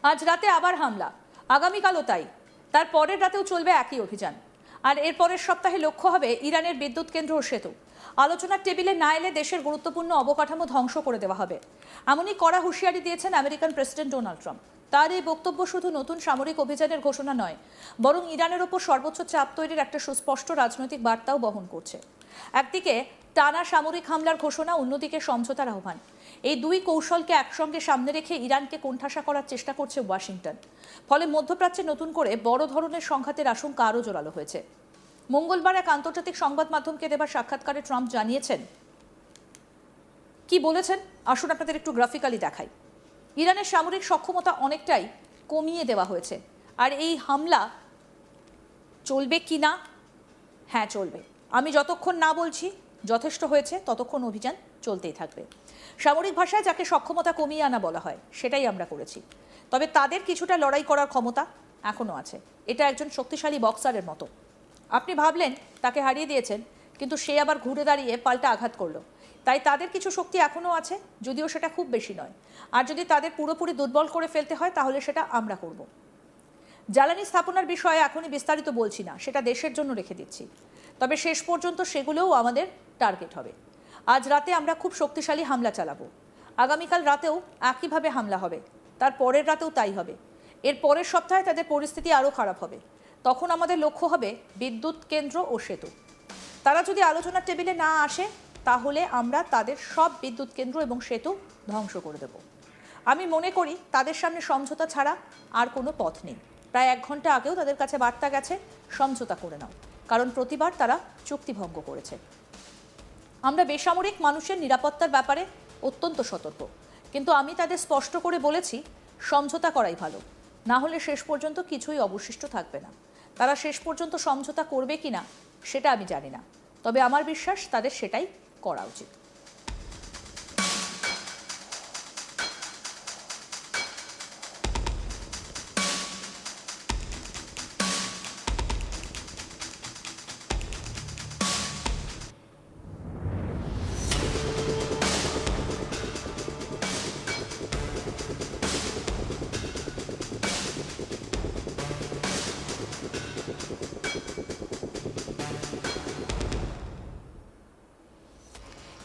আজ রাতে আবার হামলা, আগামীকালও তাই। তার পরের রাতেও চলবে একই অভিযান। আর এর পরের সপ্তাহে লক্ষ্য হবে ইরানের বিদ্যুৎ কেন্দ্র ও সেতু। আলোচনার টেবিলে না এলে দেশের গুরুত্বপূর্ণ অবকাঠামো ধ্বংস করে দেওয়া হবে, এমনই কড়া হুঁশিয়ারি দিয়েছেন আমেরিকান প্রেসিডেন্ট ডোনাল্ড ট্রাম্প। তার এই বক্তব্য শুধু নতুন সামরিক অভিযানের ঘোষণা নয়, বরং ইরানের ওপর সর্বোচ্চ চাপ তৈরির একটা সুস্পষ্ট রাজনৈতিক বার্তাও বহন করছে। একদিকে টানা সামরিক হামলার ঘোষণা, অন্যদিকে সমঝোতার আহ্বান। এই দুই কৌশলকে একসঙ্গে সামনে রেখে ইরানকে কোণঠাসা করার চেষ্টা করছে ওয়াশিংটন। ফলে মধ্যপ্রাচ্যে নতুন করে বড় ধরনের সংঘাতের আশঙ্কা আরও জোরালো হয়েছে। মঙ্গলবার এক আন্তর্জাতিক সংবাদ মাধ্যমকে দেওয়া সাক্ষাৎকারে ট্রাম্প জানিয়েছেন, কি বলেছেন আসুন আপনাদের একটু গ্রাফিক্যালি দেখাই। ইরানের সামরিক সক্ষমতা অনেকটাই কমিয়ে দেওয়া হয়েছে। আর এই হামলা চলবে কি না? হ্যাঁ, চলবে। আমি যতক্ষণ না বলছি যথেষ্ট হয়েছে ততক্ষণ অভিযান চলতেই থাকবে। সামরিক ভাষায় যাকে সক্ষমতা কমিয়ে আনা বলা হয় সেটাই আমরা করেছি। তবে তাদের কিছুটা লড়াই করার ক্ষমতা এখনও আছে। এটা একজন শক্তিশালী বক্সারের মতো। আপনি ভাবলেন তাকে হারিয়ে দিয়েছেন, কিন্তু সে আবার ঘুরে দাঁড়িয়ে পাল্টা আঘাত করলো। তাই তাদের কিছু শক্তি এখনও আছে, যদিও সেটা খুব বেশি নয়। আর যদি তাদের পুরোপুরি দুর্বল করে ফেলতে হয় তাহলে সেটা আমরা করব। জ্বালানি স্থাপনার বিষয়ে এখনই বিস্তারিত বলছি না, সেটা দেশের জন্য রেখে দিচ্ছি। তবে শেষ পর্যন্ত সেগুলোও আমাদের টার্গেট হবে। আজ রাতে আমরা খুব শক্তিশালী হামলা চালাবো। আগামীকাল রাতেও একইভাবে হামলা হবে। তার পরের রাতেও তাই হবে। এর পরের সপ্তাহে তাদের পরিস্থিতি আরও খারাপ হবে। তখন আমাদের লক্ষ্য হবে বিদ্যুৎ কেন্দ্র ও সেতু। তারা যদি আলোচনার টেবিলে না আসে তাহলে আমরা তাদের সব বিদ্যুৎ কেন্দ্র এবং সেতু ধ্বংস করে দেব। আমি মনে করি তাদের সামনে সমঝোতা ছাড়া আর কোনো পথ নেই। প্রায় 1 ঘন্টা আগেও তাদের কাছে বার্তা গেছে, সমঝোতা করে নাও, কারণ প্রতিবার তারা চুক্তিভঙ্গ করেছে। আমরা বেসামরিক মানুষের নিরাপত্তার ব্যাপারে অত্যন্ত সতর্ক, কিন্তু আমি তাদের স্পষ্ট করে বলেছি সমঝোতা করাই ভালো, না হলে শেষ পর্যন্ত কিছুই অবশিষ্ট থাকবে না। তারা শেষ পর্যন্ত সমঝোতা করবে কিনা সেটা আমি জানি না, তবে আমার বিশ্বাস তাদের সেটাই করা উচিত।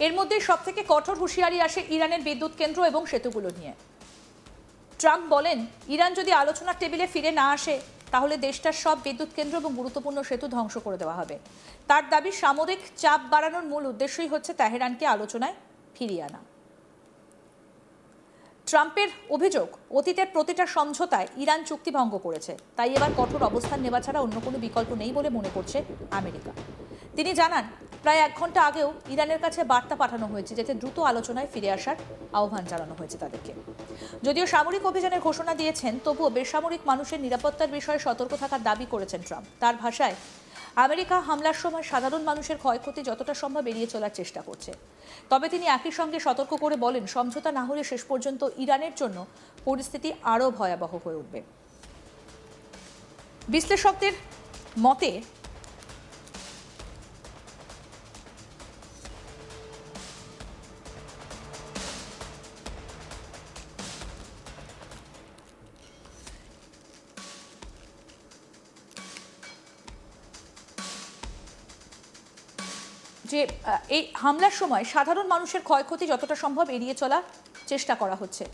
এর মধ্যে সবথেকে কঠোর হুঁশিয়ারি আসে ইরানের বিদ্যুৎ কেন্দ্র এবং সেতুগুলো নিয়ে। ট্রাম্প বলেন, ইরান যদি আলোচনার টেবিলে ফিরে না আসে তাহলে দেশটার সব বিদ্যুৎ কেন্দ্র এবং গুরুত্বপূর্ণ সেতু ধ্বংস করে দেওয়া হবে। তার দাবি, সামরিক চাপ বাড়ানোর মূল উদ্দেশ্যই হচ্ছে তেহরানকে আলোচনায় ফিরিয়ে আনা। ট্রাম্পের অভিযোগ, অতীতের প্রতিটা সমঝোতায় ইরান চুক্তিভঙ্গ করেছে, তাই এবার কঠোর অবস্থান নেওয়া ছাড়া অন্য কোনো বিকল্প নেই বলে মনে করছে আমেরিকা। তিনি জানান, প্রায় 1 ঘন্টা আগেও ইরানের কাছে বার্তা পাঠানো হয়েছে যাতে দ্রুত আলোচনায় ফিরে আসার আহ্বান জানানো হয়েছে তাদেরকে। যদিও সামরিক অভিযানের ঘোষণা দিয়েছেন, তবুও বেসামরিক মানুষের নিরাপত্তার বিষয়ে সতর্ক থাকার দাবি করেছেন ট্রাম্প। তার ভাষায়, আমেরিকা হামলার সময় সাধারণ মানুষের ক্ষয়ক্ষতি যতটা সম্ভব এড়িয়ে চলার চেষ্টা করছে। তবে তিনি একই সঙ্গে সতর্ক করে বলেন, সমঝোতা না হলে শেষ পর্যন্ত ইরানের জন্য পরিস্থিতি আরও ভয়াবহ হয়ে উঠবে। বিশ্লেষকদের মতে যে এই হামলার সময় সাধারণ মানুষের ক্ষয়ক্ষতি যতটা সম্ভব এড়িয়ে চলার চেষ্টা করা হচ্ছে।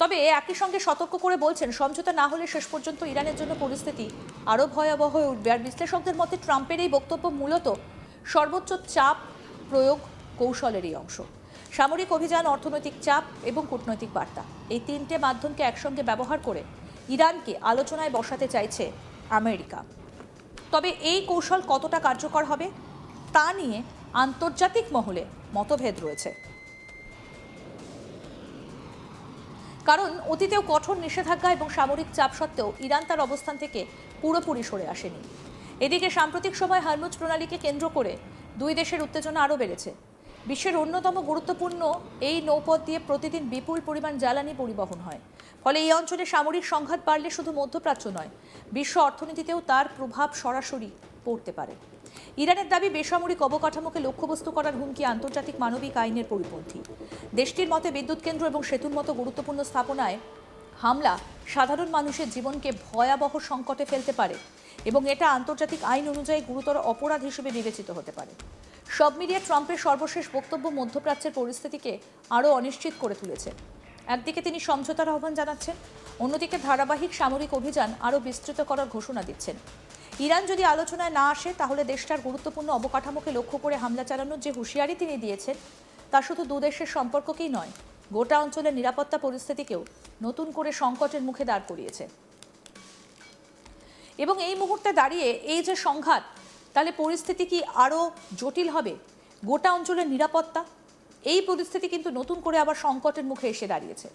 তবে একই সঙ্গে সতর্ক করে বলছেন, সমঝোতা না হলে শেষ পর্যন্ত ইরানের জন্য পরিস্থিতি আরও ভয়াবহ হয়ে উঠবে। আর বিশ্লেষকদের মতে ট্রাম্পের এই বক্তব্য মূলত সর্বোচ্চ চাপ প্রয়োগ কৌশলেরই অংশ। সামরিক অভিযান, অর্থনৈতিক চাপ এবং কূটনৈতিক বার্তা, এই 3টে মাধ্যমকে একসঙ্গে ব্যবহার করে ইরানকে আলোচনায় বসাতে চাইছে আমেরিকা। তবে এই কৌশল কতটা কার্যকর হবে তা নিয়ে আন্তর্জাতিক মহলে মতভেদ রয়েছে। কারণ অতীতেও কঠোর নিষেধাজ্ঞা এবং সামরিক চাপ সত্ত্বেও ইরান তার অবস্থান থেকে পুরোপুরি সরে আসেনি। এদিকে সাম্প্রতিক সময় হরমুজ প্রণালীকে কেন্দ্র করে দুই দেশের উত্তেজনা আরও বেড়েছে। বিশ্বের অন্যতম গুরুত্বপূর্ণ এই নৌপথ দিয়ে প্রতিদিন বিপুল পরিমাণ জ্বালানি পরিবহন হয়। ফলে এই অঞ্চলে সামরিক সংঘাত বাড়লে শুধু মধ্যপ্রাচ্য নয়, বিশ্ব অর্থনীতিতেও তার প্রভাব সরাসরি পড়তে পারে। ইরানের দাবি, বেসামরিক অবকাঠামোকে লক্ষ্যবস্তু করার হুমকি আন্তর্জাতিক মানবিক আইনের পরিপন্থী। দেশটির মতে বিদ্যুৎ কেন্দ্র এবং সেতুর মতো গুরুত্বপূর্ণ স্থাপনায় হামলা সাধারণ মানুষের জীবনকে ভয়াবহ সংকটে ফেলতে পারে এবং এটা আন্তর্জাতিক আইন অনুযায়ী গুরুতর অপরাধ হিসেবে বিবেচিত হতে পারে। সব মিলিয়ে ট্রাম্পের সর্বশেষ বক্তব্য মধ্যপ্রাচ্যের পরিস্থিতিকে আরও অনিশ্চিত করে তুলেছে। একদিকে তিনি সমঝোতার আহ্বান জানাচ্ছেন, অন্যদিকে ধারাবাহিক সামরিক অভিযান আরও বিস্তৃত করার ঘোষণা দিচ্ছেন। ইরান যদি আলোচনায় না আসে তাহলে দেশটার গুরুত্বপূর্ণ অবকাঠামোকে লক্ষ্য করে হামলা চালানোর যে হুঁশিয়ারি তিনি দিয়েছেন তা শুধু দুদেশের সম্পর্ককেই নয়, গোটা অঞ্চলের নিরাপত্তা পরিস্থিতিকেও নতুন করে সংকটের মুখে দাঁড় করিয়েছে। এবং এই মুহূর্তে দাঁড়িয়ে এই যে সংঘাত, তাহলে পরিস্থিতি কি আরও জটিল হবে? গোটা অঞ্চলের নিরাপত্তা, এই পরিস্থিতি কিন্তু নতুন করে আবার সংকটের মুখে এসে দাঁড়িয়েছে।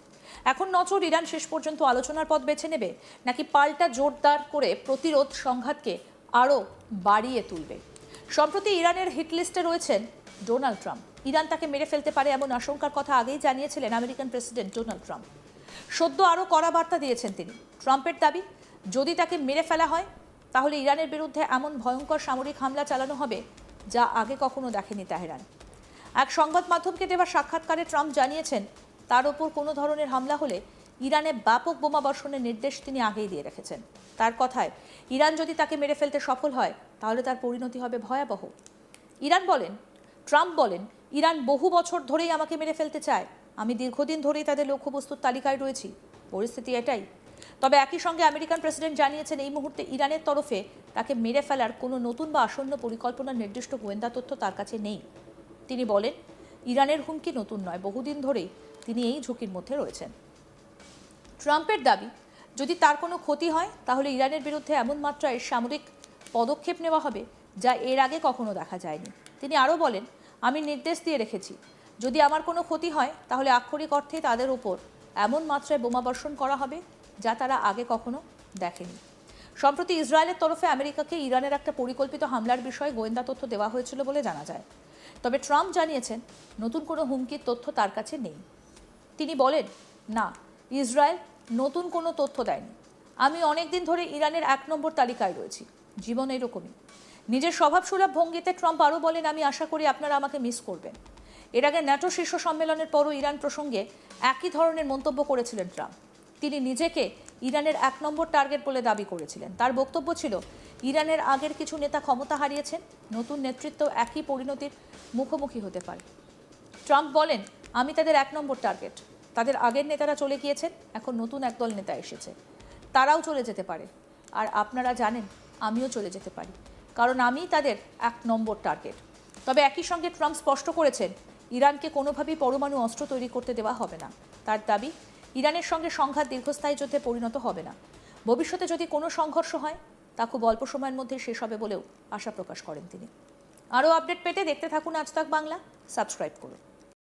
এখন নজর ইরান শেষ পর্যন্ত আলোচনার পথ বেছে নেবে নাকি পাল্টা জোরদার করে প্রতিরোধ সংঘাতকে আরও বাড়িয়ে তুলবে। সম্প্রতি ইরানের হিটলিস্টে রয়েছেন ডোনাল্ড ট্রাম্প। ইরান তাকে মেরে ফেলতে পারে এমন আশঙ্কার কথা আগেই জানিয়েছিলেন আমেরিকান প্রেসিডেন্ট ডোনাল্ড ট্রাম্প। সদ্য আরও কড়া বার্তা দিয়েছেন তিনি। ট্রাম্পের দাবি, যদি তাকে মেরে ফেলা হয় তাহলে ইরানের বিরুদ্ধে এমন ভয়ঙ্কর সামরিক হামলা চালানো হবে যা আগে কখনো দেখেনি তেহরান। এক সংবাদ মাধ্যমকে দেওয়া সাক্ষাৎকারে ট্রাম্প জানিয়েছেন তার ওপর কোনো ধরনের হামলা হলে ইরানে ব্যাপক বোমা বর্ষণের নির্দেশ তিনি আগেই দিয়ে রেখেছেন। তার কথায়, ইরান যদি তাকে মেরে ফেলতে সফল হয় তাহলে তার পরিণতি হবে ভয়াবহ। ট্রাম্প বলেন, ইরান বহু বছর ধরেই আমাকে মেরে ফেলতে চায়। আমি দীর্ঘদিন ধরেই তাদের লক্ষ্যবস্তুর তালিকায় রয়েছি। পরিস্থিতি এটাই। তবে একই সঙ্গে আমেরিকান প্রেসিডেন্ট জানিয়েছেন এই মুহূর্তে ইরানের তরফে তাকে মেরে ফেলার কোনো নতুন বা আসন্ন পরিকল্পনার নির্দিষ্ট গোয়েন্দা তথ্য তার কাছে নেই। তিনি বলেন, ইরানের হুমকি নতুন নয়, বহুদিন ধরেই তিনি এই ঝুঁকির মধ্যে রয়েছেন। ট্রাম্পের দাবি, যদি তার কোনো ক্ষতি হয় তাহলে ইরানের বিরুদ্ধে এমন মাত্রায় সামরিক পদক্ষেপ নেওয়া হবে যা এর আগে কখনো দেখা যায়নি। তিনি আরও বলেন, আমি নির্দেশ দিয়ে রেখেছি, যদি আমার কোনো ক্ষতি হয় তাহলে আক্ষরিক অর্থে তাদের উপর এমন মাত্রায় বোমাবর্ষণ করা হবে যা তারা আগে কখনো দেখেনি। সম্প্রতি ইসরায়েলের তরফে আমেরিকাকে ইরানের একটা পরিকল্পিত হামলার বিষয়ে গোয়েন্দা তথ্য দেওয়া হয়েছিল বলে জানা যায়। তবে ট্রাম্প জানিয়েছেন নতুন কোনো হুমকির তথ্য তার কাছে নেই। তিনি বলেন, না, ইসরায়েল নতুন কোনো তথ্য দেয়নি। আমি অনেকদিন ধরে ইরানের 1 নম্বর তালিকায় রয়েছি। জীবন এরকমই। নিজের স্বভাবসুলভ ভঙ্গিতে ট্রাম্প আরও বলেন, আমি আশা করি আপনারা আমাকে মিস করবেন। এর আগে ন্যাটো শীর্ষ সম্মেলনের পরও ইরান প্রসঙ্গে একই ধরনের মন্তব্য করেছিলেন ট্রাম্প। তিনি নিজেকে ইরানের 1 নম্বর টার্গেট বলে দাবি করেছিলেন। তার বক্তব্য ছিল, ইরানের আগের কিছু নেতা ক্ষমতা হারিয়েছেন, নতুন নেতৃত্ব একই পরিণতির মুখোমুখি হতে পারে। ট্রাম্প বলেন, আমি তাদের 1 নম্বর টার্গেট। তাদের আগের নেতারা চলে গিয়েছেন, এখন নতুন একদল নেতা এসেছে, তারাও চলে যেতে পারে। আর আপনারা জানেন আমিও চলে যেতে পারি, কারণ আমি তাদের 1 নম্বর টার্গেট। তবে একই সঙ্গে ট্রাম্প স্পষ্ট করেছেন, ইরানকে কোনোভাবেই পরমাণু অস্ত্র তৈরি করতে দেওয়া হবে না। তার দাবি, ইরানের সঙ্গে সংঘাত দীর্ঘস্থায়ী যুদ্ধে পরিণত হবে না। ভবিষ্যতে যদি কোনো সংঘর্ষ হয় তা খুব অল্প সময়ের মধ্যে শেষ হবে বলেও আশা প্রকাশ করেন তিনি। আরও আপডেট পেতে দেখতে থাকুন আজ তাক বাংলা, সাবস্ক্রাইব করুন।